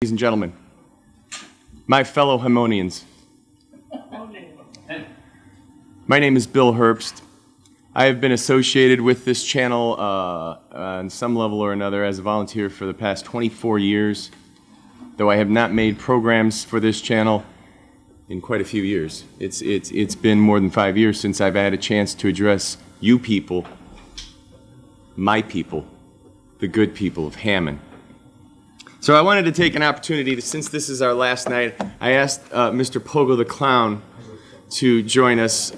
Ladies and gentlemen, my fellow Hammonians, my name is Bill Herbst. I have been associated with this channel on some level or another as a volunteer for the past 24 years, though I have not made programs for this channel in quite a few years. It's been more than 5 years since I've had a chance to address you people, my people, the good people of Hammond. So I wanted to take an opportunity to, since this is our last night, I asked Mr. Pogo the Clown to join us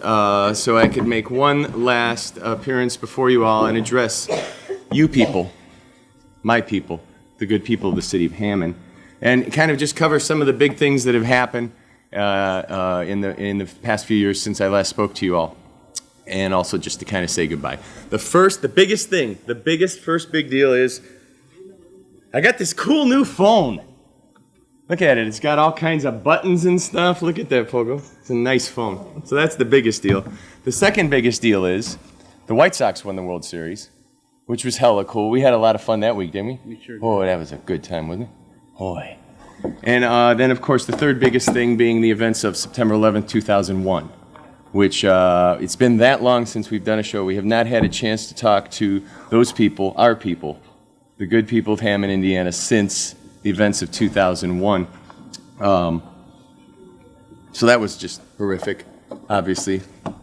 so I could make one last appearance before you all and address you people, my people, the good people of the city of Hammond, and kind of just cover some of the big things that have happened in the past few years since I last spoke to you all, and also just to kind of say goodbye. The biggest thing, first big deal is I got this cool new phone. Look at it. It's got all kinds of buttons and stuff. Look at that, Pogo. It's a nice phone. So that's the biggest deal. The second biggest deal is the White Sox won the World Series, which was hella cool. We had a lot of fun that week, didn't we? We sure did. Oh, that was a good time, wasn't it? Boy. And then, of course, the third biggest thing being the events of September 11th, 2001, which it's been that long since we've done a show. We have not had a chance to talk to those people, our people, the good people of Hammond, Indiana, since the events of 2001. So that was just horrific, obviously. I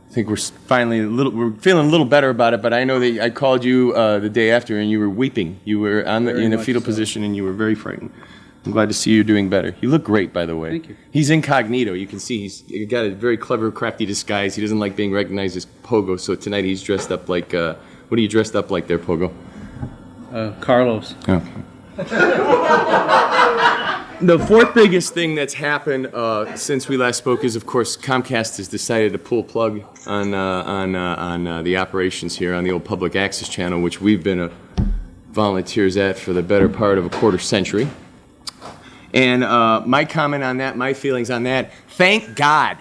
think we're finally we're feeling a little better about it, but I know that I called you the day after and you were weeping. You were in a fetal position and you were very frightened. I'm glad to see you're doing better. You look great, by the way. Thank you. He's incognito. You can see he's got a very clever, crafty disguise. He doesn't like being recognized as Pogo, so tonight he's dressed up like, what are you dressed up like there, Pogo? Carlos. Okay. The fourth biggest thing that's happened since we last spoke is, of course, Comcast has decided to pull plug on the operations here on the old public access channel, which we've been volunteers at for the better part of a quarter century. And my comment on that, my feelings on that, thank God.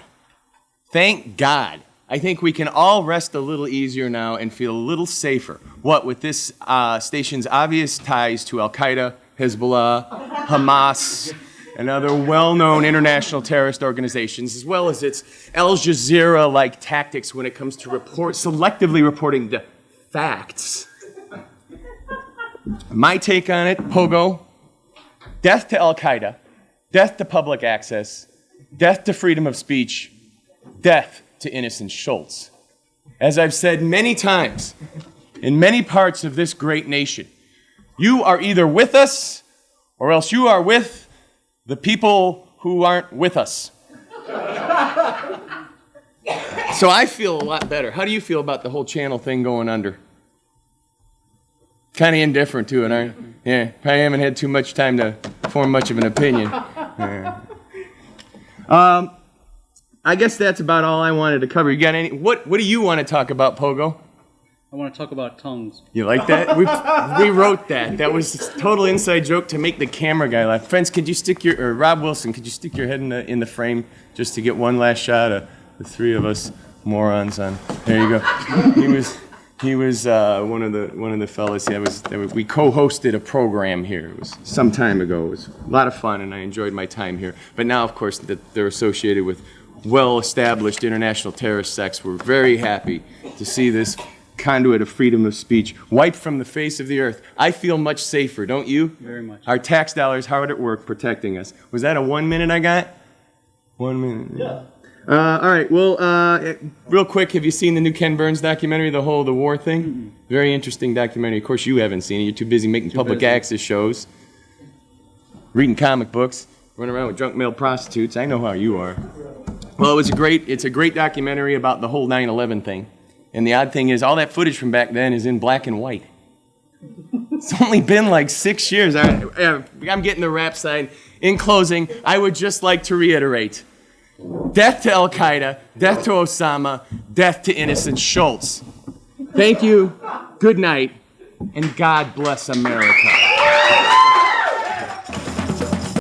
Thank God. I think we can all rest a little easier now and feel a little safer. What, with this station's obvious ties to Al-Qaeda, Hezbollah, Hamas, and other well-known international terrorist organizations, as well as its Al Jazeera-like tactics when it comes to selectively reporting the facts. My take on it, Pogo, death to Al-Qaeda, death to public access, death to freedom of speech, death to innocent Schultz. As I've said many times, in many parts of this great nation, you are either with us or else you are with the people who aren't with us. So I feel a lot better. How do you feel about the whole channel thing going under? Kind of indifferent to it, aren't you? Yeah, probably haven't had too much time to form much of an opinion. Yeah. I guess that's about all I wanted to cover. You got any? What do you want to talk about, Pogo? I want to talk about tongues. You like that? We wrote that. That was a total inside joke to make the camera guy laugh. Friends, could you stick or Rob Wilson, could you stick your head in the frame just to get one last shot of the three of us morons on? There you go. He was one of the fellas. We co-hosted a program here. It was some time ago. It was a lot of fun, and I enjoyed my time here. But now, of course, that they're associated with well-established international terrorist sects. We're very happy to see this conduit of freedom of speech wiped from the face of the earth. I feel much safer, don't you? Very much. Our tax dollars hard at work protecting us. Was that a 1 minute I got? 1 minute. Yeah. All right. Well, real quick, have you seen the new Ken Burns documentary, the war thing? Mm-hmm. Very interesting documentary. Of course, you haven't seen it. You're too busy making public access shows, reading comic books, running around with drunk male prostitutes. I know how you are. Well, it's a great documentary about the whole 9/11 thing. And the odd thing is, all that footage from back then is in black and white. It's only been like 6 years. I'm getting the rap sign. In closing, I would just like to reiterate, death to Al-Qaeda, death to Osama, death to innocent Schultz. Thank you, good night, and God bless America.